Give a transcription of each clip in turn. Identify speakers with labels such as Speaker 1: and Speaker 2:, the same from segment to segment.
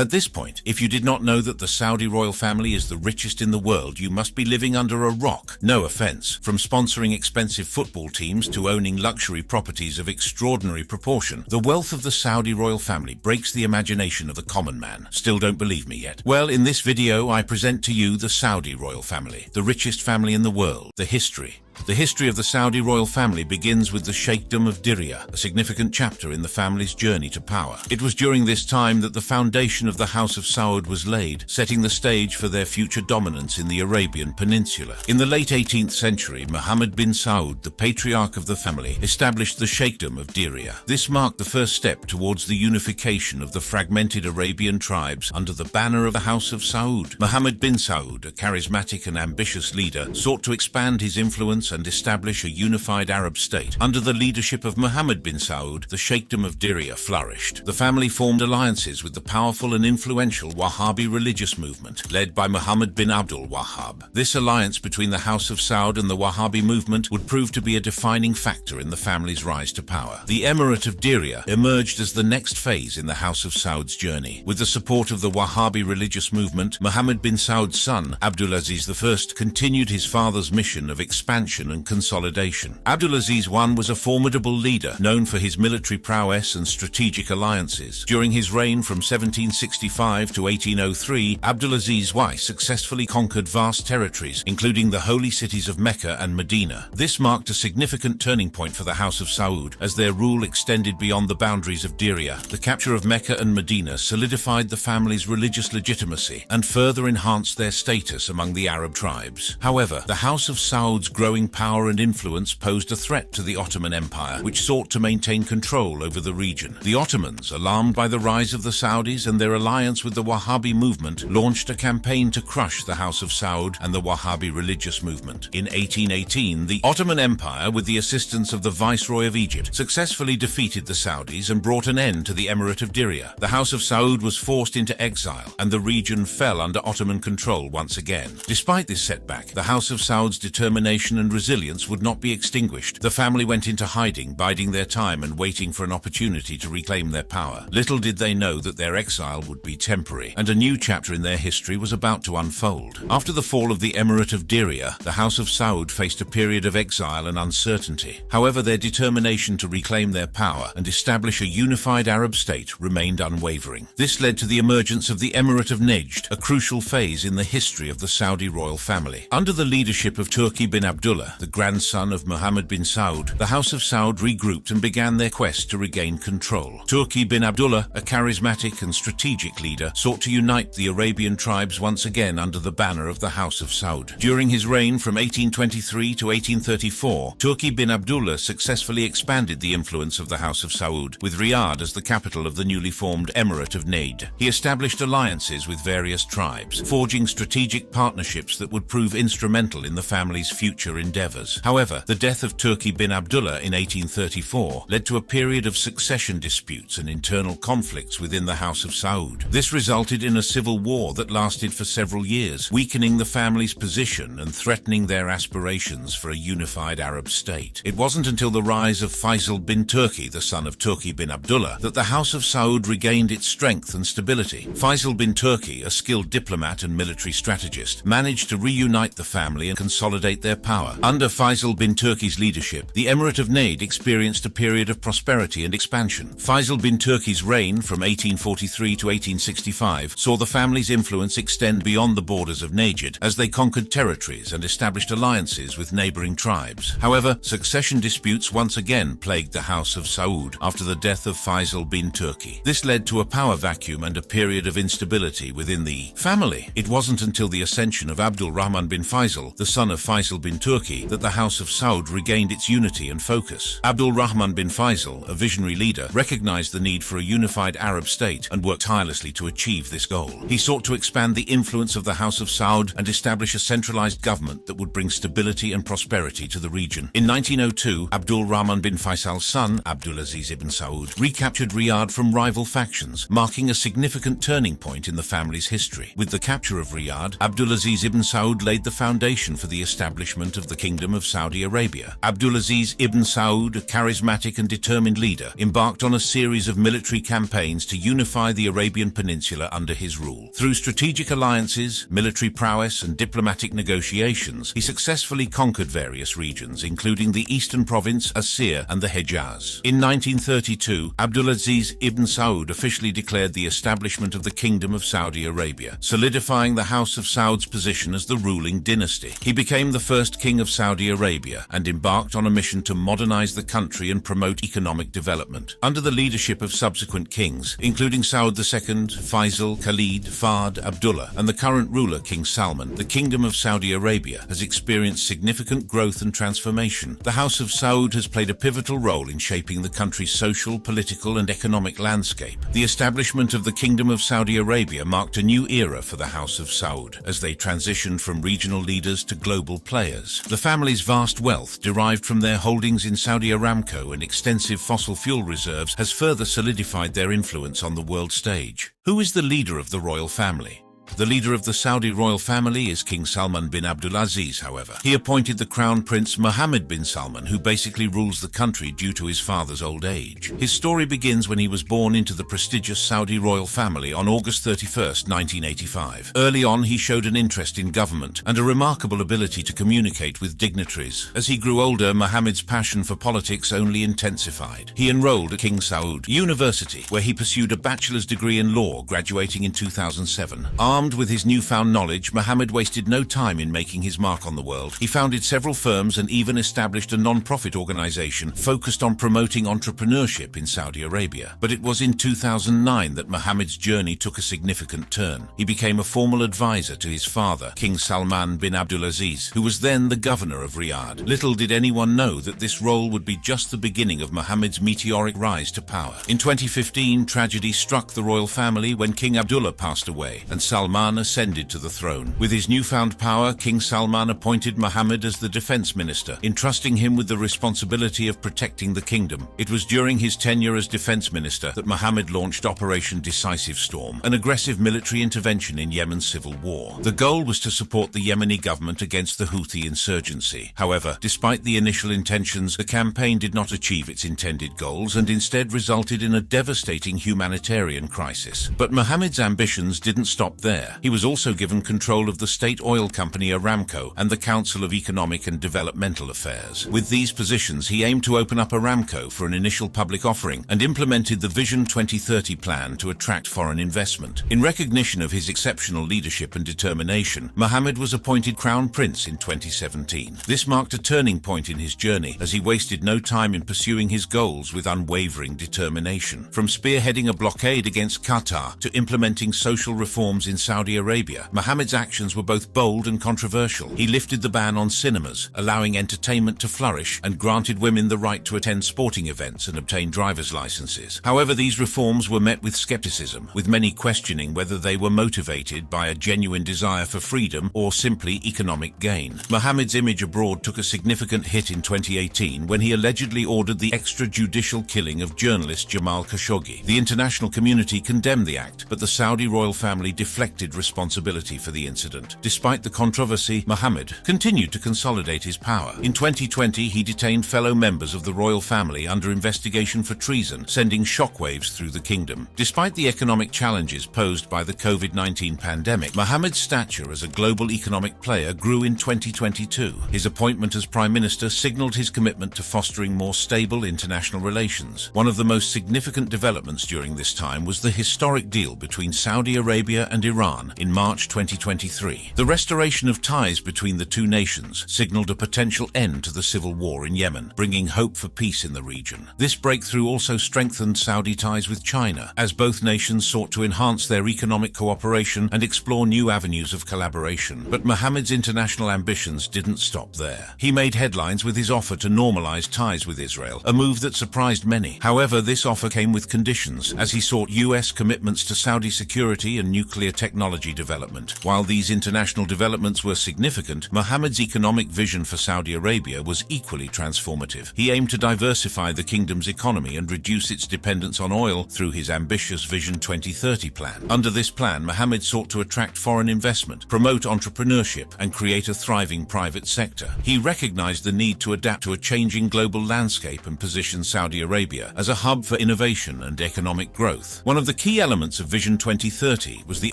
Speaker 1: At this point, if you did not know that the Saudi royal family is the richest in the world, you must be living under a rock. No offense. From sponsoring expensive football teams to owning luxury properties of extraordinary proportion, the wealth of the Saudi royal family breaks the imagination of the common man. Still don't believe me yet? Well, in this video, I present to you the Saudi royal family, the richest family in the world, the history. The history of the Saudi royal family begins with the Sheikhdom of Diriyah, a significant chapter in the family's journey to power. It was during this time that the foundation of the House of Saud was laid, setting the stage for their future dominance in the Arabian Peninsula. In the late 18th century, Muhammad bin Saud, the patriarch of the family, established the Sheikhdom of Diriyah. This marked the first step towards the unification of the fragmented Arabian tribes under the banner of the House of Saud. Muhammad bin Saud, a charismatic and ambitious leader, sought to expand his influence and establish a unified Arab state. Under the leadership of Muhammad bin Saud, the Sheikhdom of Diriyah flourished. The family formed alliances with the powerful and influential Wahhabi religious movement, led by Muhammad bin Abdul Wahhab. This alliance between the House of Saud and the Wahhabi movement would prove to be a defining factor in the family's rise to power. The Emirate of Diriyah emerged as the next phase in the House of Saud's journey. With the support of the Wahhabi religious movement, Muhammad bin Saud's son, Abdulaziz I, continued his father's mission of expansion and consolidation. Abdulaziz I was a formidable leader, known for his military prowess and strategic alliances. During his reign from 1765 to 1803, Abdulaziz I successfully conquered vast territories, including the holy cities of Mecca and Medina. This marked a significant turning point for the House of Saud, as their rule extended beyond the boundaries of Diriyah. The capture of Mecca and Medina solidified the family's religious legitimacy and further enhanced their status among the Arab tribes. However, the House of Saud's growing power and influence posed a threat to the Ottoman Empire, which sought to maintain control over the region. The Ottomans, alarmed by the rise of the Saudis and their alliance with the Wahhabi movement, launched a campaign to crush the House of Saud and the Wahhabi religious movement. In 1818, the Ottoman Empire, with the assistance of the Viceroy of Egypt, successfully defeated the Saudis and brought an end to the Emirate of Diriyah. The House of Saud was forced into exile, and the region fell under Ottoman control once again. Despite this setback, the House of Saud's determination and resilience would not be extinguished. The family went into hiding, biding their time and waiting for an opportunity to reclaim their power. Little did they know that their exile would be temporary, and a new chapter in their history was about to unfold. After the fall of the Emirate of Diriyah, the House of Saud faced a period of exile and uncertainty. However, their determination to reclaim their power and establish a unified Arab state remained unwavering. This led to the emergence of the Emirate of Najd, a crucial phase in the history of the Saudi royal family. Under the leadership of Turki bin Abdullah, the grandson of Muhammad bin Saud, the House of Saud regrouped and began their quest to regain control. Turki bin Abdullah, a charismatic and strategic leader, sought to unite the Arabian tribes once again under the banner of the House of Saud. During his reign from 1823 to 1834, Turki bin Abdullah successfully expanded the influence of the House of Saud, with Riyadh as the capital of the newly formed Emirate of Najd. He established alliances with various tribes, forging strategic partnerships that would prove instrumental in the family's future endeavors. However, the death of Turki bin Abdullah in 1834 led to a period of succession disputes and internal conflicts within the House of Saud. This resulted in a civil war that lasted for several years, weakening the family's position and threatening their aspirations for a unified Arab state. It wasn't until the rise of Faisal bin Turki, the son of Turki bin Abdullah, that the House of Saud regained its strength and stability. Faisal bin Turki, a skilled diplomat and military strategist, managed to reunite the family and consolidate their power. Under Faisal bin Turki's leadership, the Emirate of Najd experienced a period of prosperity and expansion. Faisal bin Turki's reign from 1843 to 1865 saw the family's influence extend beyond the borders of Najd as they conquered territories and established alliances with neighboring tribes. However, succession disputes once again plagued the House of Saud after the death of Faisal bin Turki. This led to a power vacuum and a period of instability within the family. It wasn't until the ascension of Abdul Rahman bin Faisal, the son of Faisal bin Turki, that the House of Saud regained its unity and focus. Abdul Rahman bin Faisal, a visionary leader, recognized the need for a unified Arab state and worked tirelessly to achieve this goal. He sought to expand the influence of the House of Saud and establish a centralized government that would bring stability and prosperity to the region. In 1902, Abdul Rahman bin Faisal's son, Abdulaziz ibn Saud, recaptured Riyadh from rival factions, marking a significant turning point in the family's history. With the capture of Riyadh, Abdulaziz ibn Saud laid the foundation for the establishment of the Kingdom of Saudi Arabia. Abdulaziz ibn Saud, a charismatic and determined leader, embarked on a series of military campaigns to unify the Arabian Peninsula under his rule. Through strategic alliances, military prowess, and diplomatic negotiations, he successfully conquered various regions, including the eastern province, Asir, and the Hejaz. In 1932, Abdulaziz ibn Saud officially declared the establishment of the Kingdom of Saudi Arabia, solidifying the House of Saud's position as the ruling dynasty. He became the first king of Saudi Arabia and embarked on a mission to modernize the country and promote economic development. Under the leadership of subsequent kings, including Saud II, Faisal, Khalid, Fahd, Abdullah, and the current ruler King Salman, the Kingdom of Saudi Arabia has experienced significant growth and transformation. The House of Saud has played a pivotal role in shaping the country's social, political, and economic landscape. The establishment of the Kingdom of Saudi Arabia marked a new era for the House of Saud, as they transitioned from regional leaders to global players. The family's vast wealth, derived from their holdings in Saudi Aramco and extensive fossil fuel reserves, has further solidified their influence on the world stage. Who is the leader of the royal family? The leader of the Saudi royal family is King Salman bin Abdulaziz, however. He appointed the Crown Prince Mohammed bin Salman, who basically rules the country due to his father's old age. His story begins when he was born into the prestigious Saudi royal family on August 31, 1985. Early on, he showed an interest in government and a remarkable ability to communicate with dignitaries. As he grew older, Mohammed's passion for politics only intensified. He enrolled at King Saud University, where he pursued a bachelor's degree in law, graduating in 2007. Armed with his newfound knowledge, Mohammed wasted no time in making his mark on the world. He founded several firms and even established a non-profit organization focused on promoting entrepreneurship in Saudi Arabia. But it was in 2009 that Mohammed's journey took a significant turn. He became a formal advisor to his father, King Salman bin Abdulaziz, who was then the governor of Riyadh. Little did anyone know that this role would be just the beginning of Mohammed's meteoric rise to power. In 2015, tragedy struck the royal family when King Abdullah passed away and Salman ascended to the throne. With his newfound power, King Salman appointed Mohammed as the defense minister, entrusting him with the responsibility of protecting the kingdom. It was during his tenure as defense minister that Mohammed launched Operation Decisive Storm, an aggressive military intervention in Yemen's civil war. The goal was to support the Yemeni government against the Houthi insurgency. However, despite the initial intentions, the campaign did not achieve its intended goals and instead resulted in a devastating humanitarian crisis. But Mohammed's ambitions didn't stop there. He was also given control of the state oil company Aramco and the Council of Economic and Developmental Affairs. With these positions, he aimed to open up Aramco for an initial public offering and implemented the Vision 2030 plan to attract foreign investment. In recognition of his exceptional leadership and determination, Mohammed was appointed Crown Prince in 2017. This marked a turning point in his journey, as he wasted no time in pursuing his goals with unwavering determination. From spearheading a blockade against Qatar to implementing social reforms in Saudi Arabia, Mohammed's actions were both bold and controversial. He lifted the ban on cinemas, allowing entertainment to flourish, and granted women the right to attend sporting events and obtain driver's licenses. However, these reforms were met with skepticism, with many questioning whether they were motivated by a genuine desire for freedom or simply economic gain. Mohammed's image abroad took a significant hit in 2018 when he allegedly ordered the extrajudicial killing of journalist Jamal Khashoggi. The international community condemned the act, but the Saudi royal family deflected responsibility for the incident. Despite the controversy, Mohammed continued to consolidate his power. In 2020, he detained fellow members of the royal family under investigation for treason, sending shockwaves through the kingdom. Despite the economic challenges posed by the COVID-19 pandemic, Mohammed's stature as a global economic player grew in 2022. His appointment as Prime Minister signaled his commitment to fostering more stable international relations. One of the most significant developments during this time was the historic deal between Saudi Arabia and Iran in March 2023. The restoration of ties between the two nations signaled a potential end to the civil war in Yemen, bringing hope for peace in the region. This breakthrough also strengthened Saudi ties with China, as both nations sought to enhance their economic cooperation and explore new avenues of collaboration. But Mohammed's international ambitions didn't stop there. He made headlines with his offer to normalize ties with Israel, a move that surprised many. However, this offer came with conditions, as he sought US commitments to Saudi security and nuclear technology technology development. While these international developments were significant, Mohammed's economic vision for Saudi Arabia was equally transformative. He aimed to diversify the kingdom's economy and reduce its dependence on oil through his ambitious Vision 2030 plan. Under this plan, Mohammed sought to attract foreign investment, promote entrepreneurship, and create a thriving private sector. He recognized the need to adapt to a changing global landscape and position Saudi Arabia as a hub for innovation and economic growth. One of the key elements of Vision 2030 was the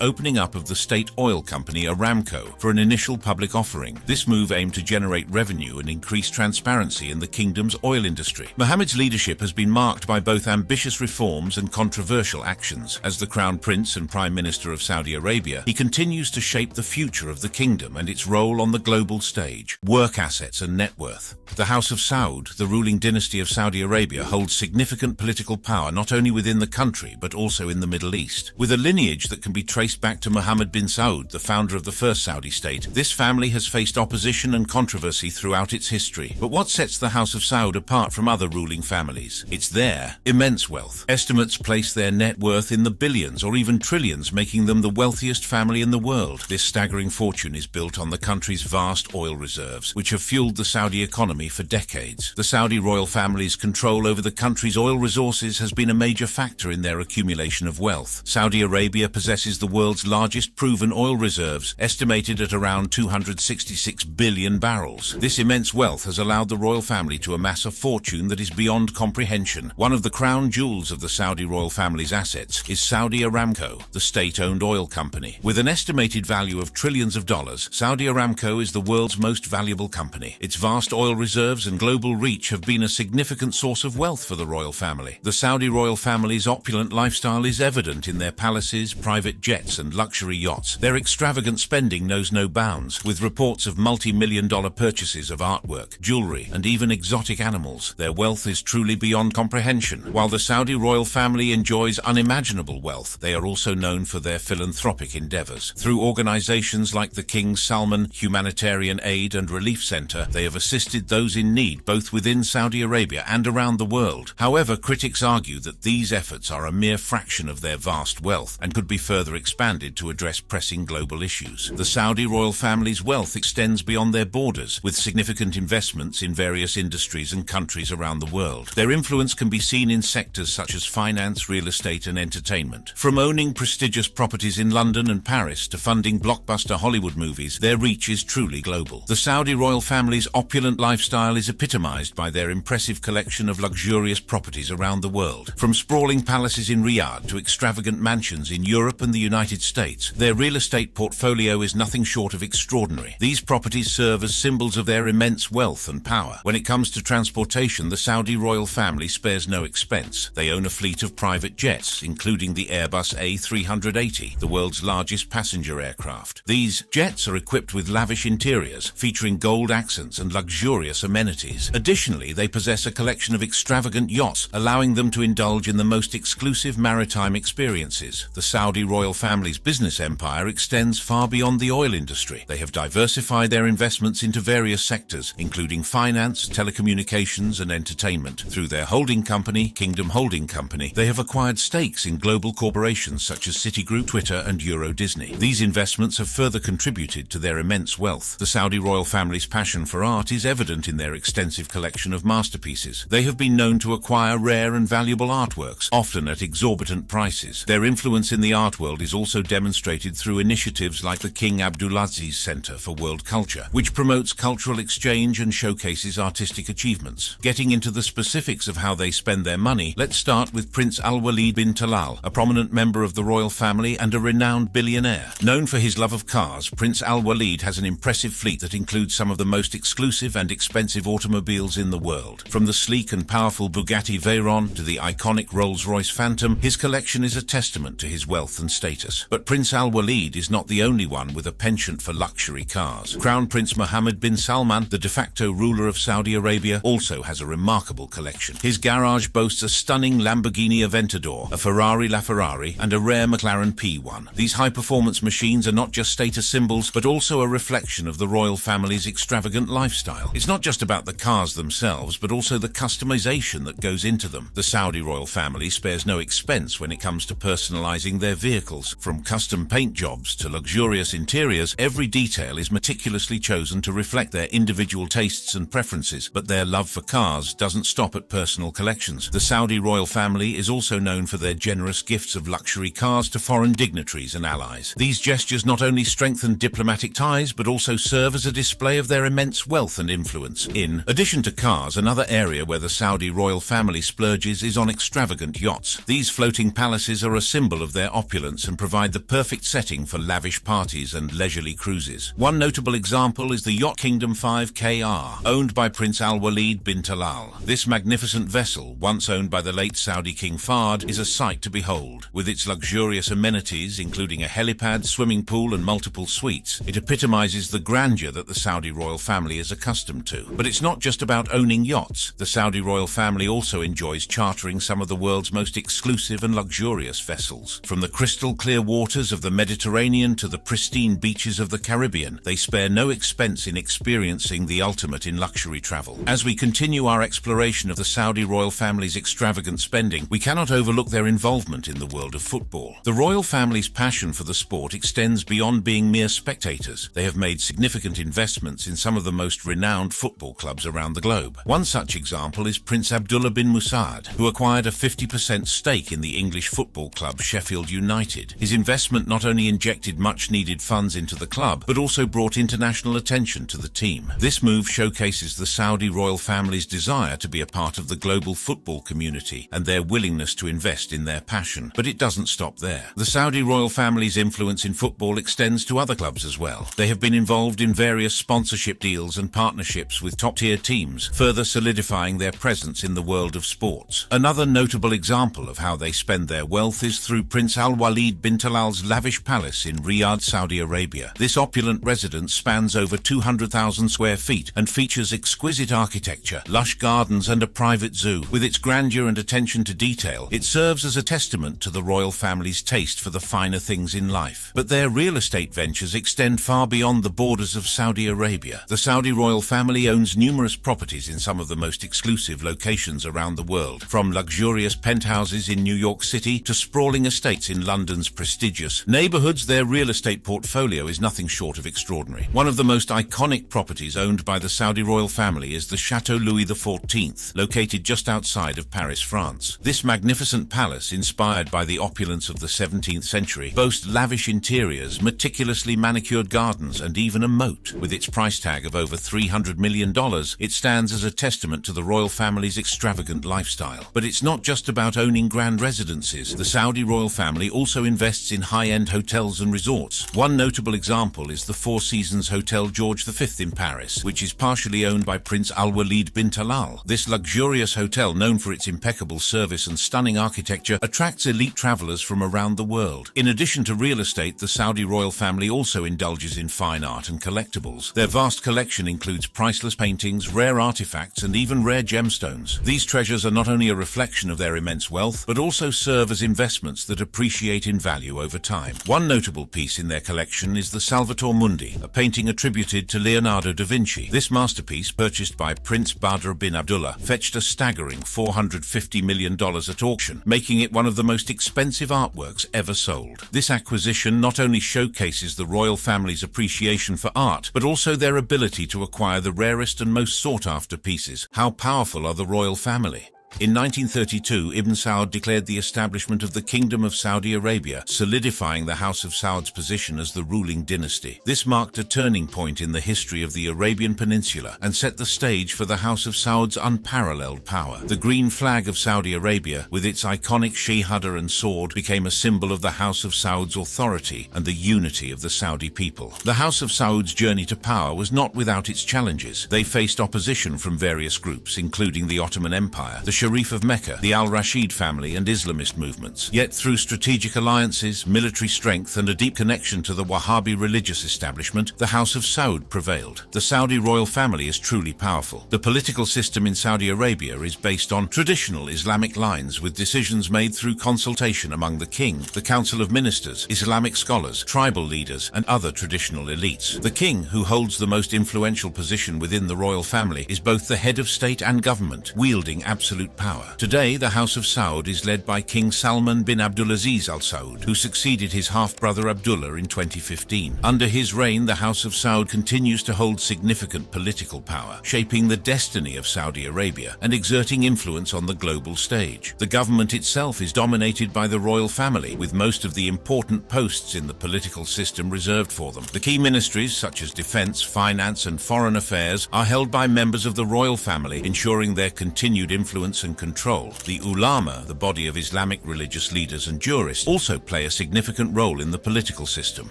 Speaker 1: opening up of the state oil company Aramco for an initial public offering. This move aimed to generate revenue and increase transparency in the kingdom's oil industry. Mohammed's leadership has been marked by both ambitious reforms and controversial actions. As the Crown Prince and Prime Minister of Saudi Arabia, he continues to shape the future of the kingdom and its role on the global stage. Work assets and net worth. The House of Saud, the ruling dynasty of Saudi Arabia, holds significant political power not only within the country but also in the Middle East. With a lineage that can be traced back to Mohammed bin Saud, the founder of the first Saudi state, this family has faced opposition and controversy throughout its history. But what sets the House of Saud apart from other ruling families? It's their immense wealth. Estimates place their net worth in the billions or even trillions, making them the wealthiest family in the world. This staggering fortune is built on the country's vast oil reserves, which have fueled the Saudi economy for decades. The Saudi royal family's control over the country's oil resources has been a major factor in their accumulation of wealth. Saudi Arabia possesses the world's largest proven oil reserves, estimated at around 266 billion barrels. This immense wealth has allowed the royal family to amass a fortune that is beyond comprehension. One of the crown jewels of the Saudi royal family's assets is Saudi Aramco, the state-owned oil company. With an estimated value of trillions of dollars, Saudi Aramco is the world's most valuable company. Its vast oil reserves and global reach have been a significant source of wealth for the royal family. The Saudi royal family's opulent lifestyle is evident in their palaces, private jets, and luxury yachts. Their extravagant spending knows no bounds, with reports of multi-million-dollar purchases of artwork, jewelry, and even exotic animals. Their wealth is truly beyond comprehension. While the Saudi royal family enjoys unimaginable wealth, they are also known for their philanthropic endeavors. Through organizations like the King Salman Humanitarian Aid and Relief Center, they have assisted those in need both within Saudi Arabia and around the world. However, critics argue that these efforts are a mere fraction of their vast wealth and could be further expanded to address pressing global issues. The Saudi royal family's wealth extends beyond their borders, with significant investments in various industries and countries around the world. Their influence can be seen in sectors such as finance, real estate, and entertainment. From owning prestigious properties in London and Paris to funding blockbuster Hollywood movies, their reach is truly global. The Saudi royal family's opulent lifestyle is epitomized by their impressive collection of luxurious properties around the world. From sprawling palaces in Riyadh to extravagant mansions in Europe and the United States, their real estate portfolio is nothing short of extraordinary. These properties serve as symbols of their immense wealth and power. When it comes to transportation, the Saudi royal family spares no expense. They own a fleet of private jets, including the Airbus A380, the world's largest passenger aircraft. These jets are equipped with lavish interiors, featuring gold accents and luxurious amenities. Additionally, they possess a collection of extravagant yachts, allowing them to indulge in the most exclusive maritime experiences. The Saudi royal family's business empire extends far beyond the oil industry. They have diversified their investments into various sectors, including finance, telecommunications, and entertainment. Through their holding company, Kingdom Holding Company, they have acquired stakes in global corporations such as Citigroup, Twitter, and Euro Disney. These investments have further contributed to their immense wealth. The Saudi royal family's passion for art is evident in their extensive collection of masterpieces. They have been known to acquire rare and valuable artworks, often at exorbitant prices. Their influence in the art world is also demonstrated through initiatives like the King Abdulaziz Center for World Culture, which promotes cultural exchange and showcases artistic achievements. Getting into the specifics of how they spend their money, let's start with Prince Al-Walid bin Talal, a prominent member of the royal family and a renowned billionaire. Known for his love of cars, Prince Al-Walid has an impressive fleet that includes some of the most exclusive and expensive automobiles in the world. From the sleek and powerful Bugatti Veyron to the iconic Rolls-Royce Phantom, his collection is a testament to his wealth and status. But Prince Al-Walid is not the only one with a penchant for luxury cars. Crown Prince Mohammed bin Salman, the de facto ruler of Saudi Arabia, also has a remarkable collection. His garage boasts a stunning Lamborghini Aventador, a Ferrari LaFerrari, and a rare McLaren P1. These high-performance machines are not just status symbols, but also a reflection of the royal family's extravagant lifestyle. It's not just about the cars themselves, but also the customization that goes into them. The Saudi royal family spares no expense when it comes to personalizing their vehicles. From custom paint jobs to luxurious interiors, every detail is meticulously chosen to reflect their individual tastes and preferences, but their love for cars doesn't stop at personal collections. The Saudi royal family is also known for their generous gifts of luxury cars to foreign dignitaries and allies. These gestures not only strengthen diplomatic ties, but also serve as a display of their immense wealth and influence. In addition to cars, another area where the Saudi royal family splurges is on extravagant yachts. These floating palaces are a symbol of their opulence and provide the perfect setting for lavish parties and leisurely cruises. One notable example is the Yacht Kingdom 5KR, owned by Prince Al-Walid bin Talal. This magnificent vessel, once owned by the late Saudi King Fahd, is a sight to behold. With its luxurious amenities, including a helipad, swimming pool and multiple suites, it epitomizes the grandeur that the Saudi royal family is accustomed to. But it's not just about owning yachts. The Saudi royal family also enjoys chartering some of the world's most exclusive and luxurious vessels. From the crystal clear waters of the Mediterranean to the pristine beaches of the Caribbean, they spare no expense in experiencing the ultimate in luxury travel. As we continue our exploration of the Saudi royal family's extravagant spending, we cannot overlook their involvement in the world of football. The royal family's passion for the sport extends beyond being mere spectators. They have made significant investments in some of the most renowned football clubs around the globe. One such example is Prince Abdullah bin Musaad, who acquired a 50% stake in the English football club Sheffield United. His investment not only injected much-needed funds into the club, but also brought international attention to the team. This move showcases the Saudi royal family's desire to be a part of the global football community and their willingness to invest in their passion. But it doesn't stop there. The Saudi royal family's influence in football extends to other clubs as well. They have been involved in various sponsorship deals and partnerships with top-tier teams, further solidifying their presence in the world of sports. Another notable example of how they spend their wealth is through Prince Al-Walid bin Talal's lavish palace in Riyadh, Saudi Arabia. This opulent residence spans over 200,000 square feet and features exquisite architecture, lush gardens and a private zoo. With its grandeur and attention to detail, it serves as a testament to the royal family's taste for the finer things in life. But their real estate ventures extend far beyond the borders of Saudi Arabia. The Saudi royal family owns numerous properties in some of the most exclusive locations around the world, from luxurious penthouses in New York City to sprawling estates in London's prestigious neighborhoods. Their real estate portfolio is nothing short of extraordinary. One of the most iconic properties owned by the Saudi royal family is the Chateau Louis XIV, located just outside of Paris, France. This magnificent palace, inspired by the opulence of the 17th century, boasts lavish interiors, meticulously manicured gardens, and even a moat. With its price tag of over $300 million, it stands as a testament to the royal family's extravagant lifestyle. But it's not just about owning grand residences. The Saudi royal family also invests in high-end hotels and resorts. One notable example is the Four Seasons Hotel George V in Paris, which is partially owned by Prince Al-Walid bin Talal. This luxurious hotel, known for its impeccable service and stunning architecture, attracts elite travelers from around the world. In addition to real estate, the Saudi royal family also indulges in fine art and collectibles. Their vast collection includes priceless paintings, rare artifacts, and even rare gemstones. These treasures are not only a reflection of their immense wealth, but also serve as investments that appreciate in value over time. One notable piece in their collection is the Salvator Mundi, a painting attributed to Leonardo da Vinci. This masterpiece, purchased by Prince Badr bin Abdullah, fetched a staggering $450 million at auction, making it one of the most expensive artworks ever sold. This acquisition not only showcases the royal family's appreciation for art, but also their ability to acquire the rarest and most sought-after pieces. How powerful are the royal family? In 1932, Ibn Saud declared the establishment of the Kingdom of Saudi Arabia, solidifying the House of Saud's position as the ruling dynasty. This marked a turning point in the history of the Arabian Peninsula and set the stage for the House of Saud's unparalleled power. The green flag of Saudi Arabia, with its iconic shehada and sword, became a symbol of the House of Saud's authority and the unity of the Saudi people. The House of Saud's journey to power was not without its challenges. They faced opposition from various groups, including the Ottoman Empire, the Sharif of Mecca, the Al-Rashid family, and Islamist movements. Yet through strategic alliances, military strength, and a deep connection to the Wahhabi religious establishment, the House of Saud prevailed. The Saudi royal family is truly powerful. The political system in Saudi Arabia is based on traditional Islamic lines, with decisions made through consultation among the king, the Council of Ministers, Islamic scholars, tribal leaders, and other traditional elites. The king, who holds the most influential position within the royal family, is both the head of state and government, wielding absolute absolute power. Today, the House of Saud is led by King Salman bin Abdulaziz Al Saud, who succeeded his half-brother Abdullah in 2015. Under his reign, the House of Saud continues to hold significant political power, shaping the destiny of Saudi Arabia and exerting influence on the global stage. The government itself is dominated by the royal family, with most of the important posts in the political system reserved for them. The key ministries, such as defense, finance, and foreign affairs, are held by members of the royal family, ensuring their continued influence and control. The ulama, the body of Islamic religious leaders and jurists, also play a significant role in the political system.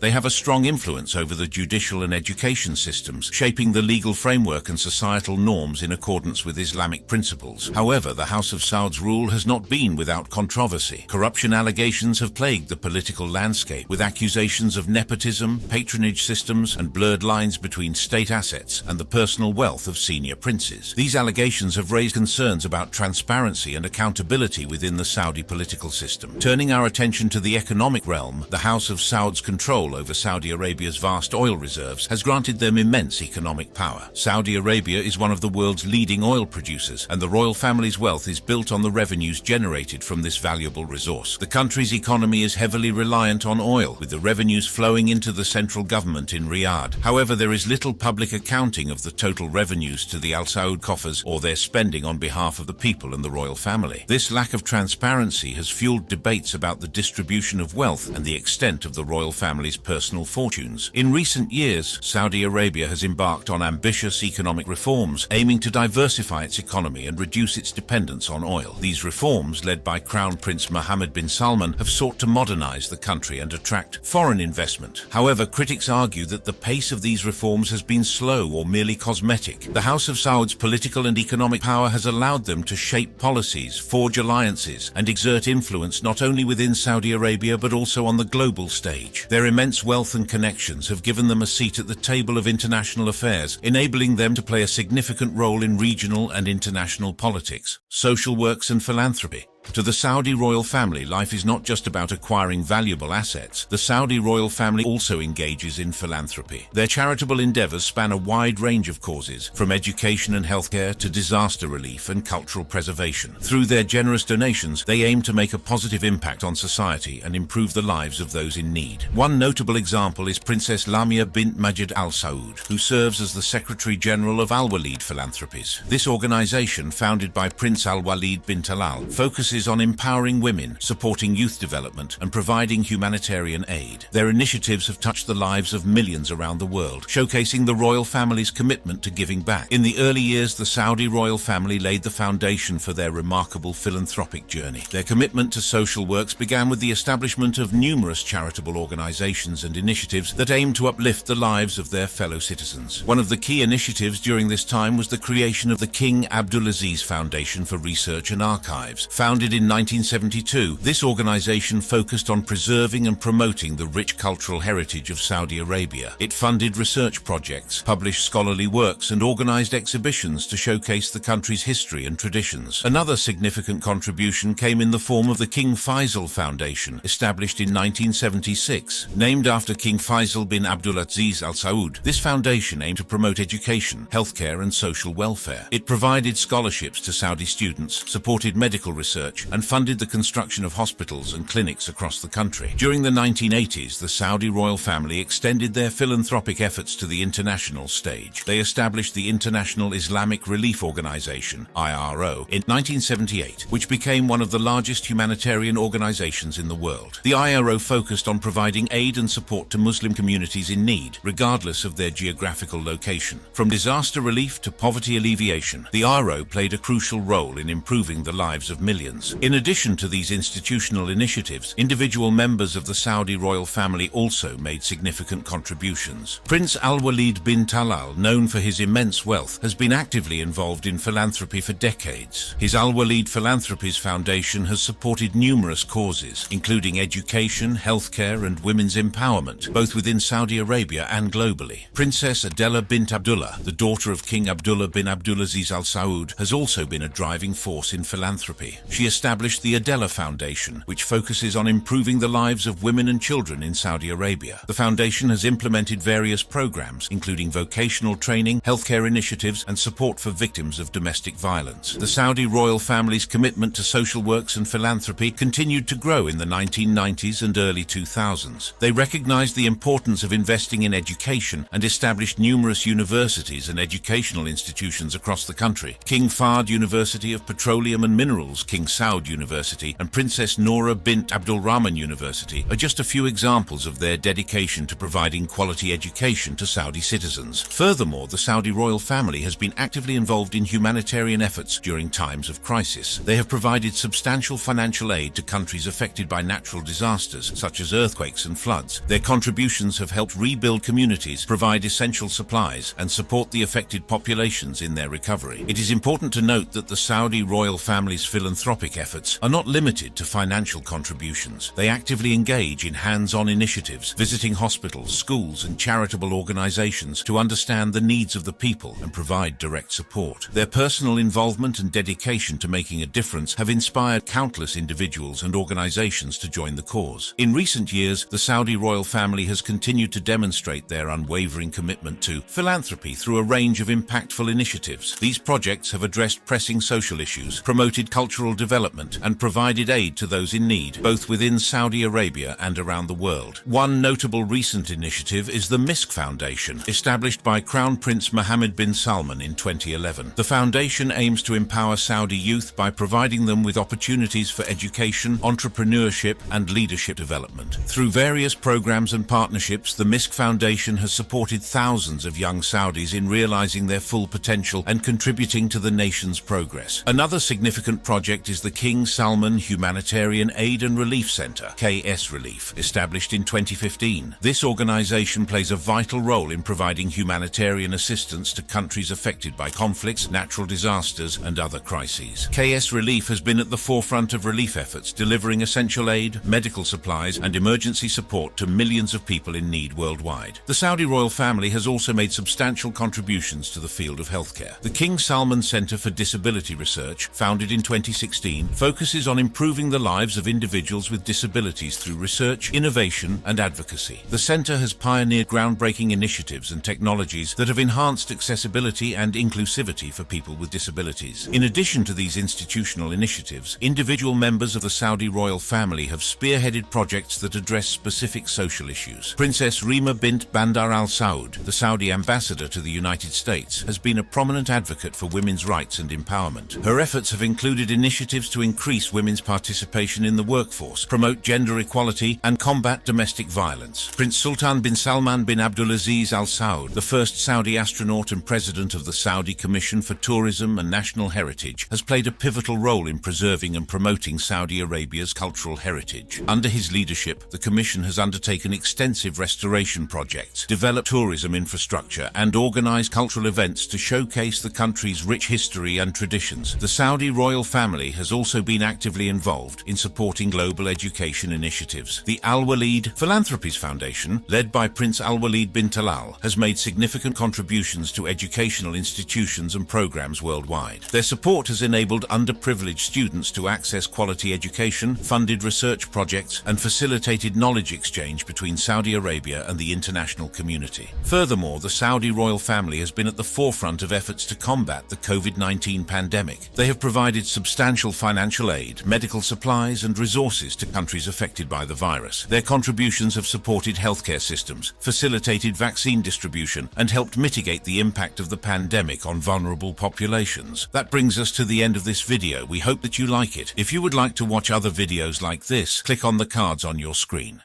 Speaker 1: They have a strong influence over the judicial and education systems, shaping the legal framework and societal norms in accordance with Islamic principles. However, the House of Saud's rule has not been without controversy. Corruption allegations have plagued the political landscape, with accusations of nepotism, patronage systems, and blurred lines between state assets and the personal wealth of senior princes. These allegations have raised concerns about transparency and accountability within the Saudi political system. Turning our attention to the economic realm, the House of Saud's control over Saudi Arabia's vast oil reserves has granted them immense economic power. Saudi Arabia is one of the world's leading oil producers, and the royal family's wealth is built on the revenues generated from this valuable resource. The country's economy is heavily reliant on oil, with the revenues flowing into the central government in Riyadh. However, there is little public accounting of the total revenues to the Al Saud coffers or their spending on behalf of the people and the royal family. This lack of transparency has fueled debates about the distribution of wealth and the extent of the royal family's personal fortunes. In recent years, Saudi Arabia has embarked on ambitious economic reforms, aiming to diversify its economy and reduce its dependence on oil. These reforms, led by Crown Prince Mohammed bin Salman, have sought to modernize the country and attract foreign investment. However, critics argue that the pace of these reforms has been slow or merely cosmetic. The House of Saud's political and economic power has allowed them to shape policies, forge alliances, and exert influence not only within Saudi Arabia but also on the global stage. Their immense wealth and connections have given them a seat at the table of international affairs, enabling them to play a significant role in regional and international politics, social works, and philanthropy. To the Saudi royal family, life is not just about acquiring valuable assets. The Saudi royal family also engages in philanthropy. Their charitable endeavors span a wide range of causes, from education and healthcare to disaster relief and cultural preservation. Through their generous donations, they aim to make a positive impact on society and improve the lives of those in need. One notable example is Princess Lamia bint Majid Al Saud, who serves as the Secretary General of Al Walid Philanthropies. This organization, founded by Prince Al Walid bin Talal, focuses on empowering women, supporting youth development, and providing humanitarian aid. Their initiatives have touched the lives of millions around the world, showcasing the royal family's commitment to giving back. In the early years, the Saudi royal family laid the foundation for their remarkable philanthropic journey. Their commitment to social works began with the establishment of numerous charitable organizations and initiatives that aim to uplift the lives of their fellow citizens. One of the key initiatives during this time was the creation of the King Abdulaziz Foundation for Research and Archives. Founded in 1972, this organization focused on preserving and promoting the rich cultural heritage of Saudi Arabia. It funded research projects, published scholarly works, and organized exhibitions to showcase the country's history and traditions. Another significant contribution came in the form of the King Faisal Foundation, established in 1976. Named after King Faisal bin Abdulaziz Al Saud, this foundation aimed to promote education, healthcare, and social welfare. It provided scholarships to Saudi students, supported medical research, and funded the construction of hospitals and clinics across the country. During the 1980s, the Saudi royal family extended their philanthropic efforts to the international stage. They established the International Islamic Relief Organization, IRO, in 1978, which became one of the largest humanitarian organizations in the world. The IRO focused on providing aid and support to Muslim communities in need, regardless of their geographical location. From disaster relief to poverty alleviation, the IRO played a crucial role in improving the lives of millions. In addition to these institutional initiatives, individual members of the Saudi royal family also made significant contributions. Prince Al Walid bin Talal, known for his immense wealth, has been actively involved in philanthropy for decades. His Al Walid Philanthropies Foundation has supported numerous causes, including education, healthcare, and women's empowerment, both within Saudi Arabia and globally. Princess Adela bint Abdullah, the daughter of King Abdullah bin Abdulaziz Al Saud, has also been a driving force in philanthropy. She established the Adela Foundation, which focuses on improving the lives of women and children in Saudi Arabia. The foundation has implemented various programs, including vocational training, healthcare initiatives, and support for victims of domestic violence. The Saudi royal family's commitment to social works and philanthropy continued to grow in the 1990s and early 2000s. They recognized the importance of investing in education and established numerous universities and educational institutions across the country. King Fahd University of Petroleum and Minerals, King Saud University, and Princess Noura bint Abdulrahman University are just a few examples of their dedication to providing quality education to Saudi citizens. Furthermore, the Saudi royal family has been actively involved in humanitarian efforts during times of crisis. They have provided substantial financial aid to countries affected by natural disasters, such as earthquakes and floods. Their contributions have helped rebuild communities, provide essential supplies, and support the affected populations in their recovery. It is important to note that the Saudi royal family's philanthropic efforts are not limited to financial contributions. They actively engage in hands-on initiatives, visiting hospitals, schools, and charitable organizations to understand the needs of the people and provide direct support. Their personal involvement and dedication to making a difference have inspired countless individuals and organizations to join the cause. In recent years, the Saudi royal family has continued to demonstrate their unwavering commitment to philanthropy through a range of impactful initiatives. These projects have addressed pressing social issues, promoted cultural development, and provided aid to those in need, both within Saudi Arabia and around the world. One notable recent initiative is the MISC Foundation, established by Crown Prince Mohammed bin Salman in 2011. The foundation aims to empower Saudi youth by providing them with opportunities for education, entrepreneurship, and leadership development. Through various programs and partnerships, the MISC Foundation has supported thousands of young Saudis in realizing their full potential and contributing to the nation's progress. Another significant project is the King Salman Humanitarian Aid and Relief Center, KS Relief, established in 2015. This organization plays a vital role in providing humanitarian assistance to countries affected by conflicts, natural disasters, and other crises. KS Relief has been at the forefront of relief efforts, delivering essential aid, medical supplies, and emergency support to millions of people in need worldwide. The Saudi royal family has also made substantial contributions to the field of healthcare. The King Salman Center for Disability Research, founded in 2016, focuses on improving the lives of individuals with disabilities through research, innovation, and advocacy. The center has pioneered groundbreaking initiatives and technologies that have enhanced accessibility and inclusivity for people with disabilities. In addition to these institutional initiatives, individual members of the Saudi royal family have spearheaded projects that address specific social issues. Princess Rima bint Bandar Al Saud, the Saudi ambassador to the United States, has been a prominent advocate for women's rights and empowerment. Her efforts have included initiatives to increase women's participation in the workforce, promote gender equality, and combat domestic violence. Prince Sultan bin Salman bin Abdulaziz Al Saud, the first Saudi astronaut and president of the Saudi Commission for Tourism and National Heritage, has played a pivotal role in preserving and promoting Saudi Arabia's cultural heritage. Under his leadership, the Commission has undertaken extensive restoration projects, developed tourism infrastructure, and organized cultural events to showcase the country's rich history and traditions. The Saudi royal family has also been actively involved in supporting global education initiatives. The Al Walid Philanthropies Foundation, led by Prince Al Walid bin Talal, has made significant contributions to educational institutions and programs worldwide. Their support has enabled underprivileged students to access quality education, funded research projects, and facilitated knowledge exchange between Saudi Arabia and the international community. Furthermore, the Saudi royal family has been at the forefront of efforts to combat the COVID-19 pandemic. They have provided substantial financial aid, medical supplies, and resources to countries affected by the virus. Their contributions have supported healthcare systems, facilitated vaccine distribution, and helped mitigate the impact of the pandemic on vulnerable populations. That brings us to the end of this video. We hope that you like it. If you would like to watch other videos like this, click on the cards on your screen.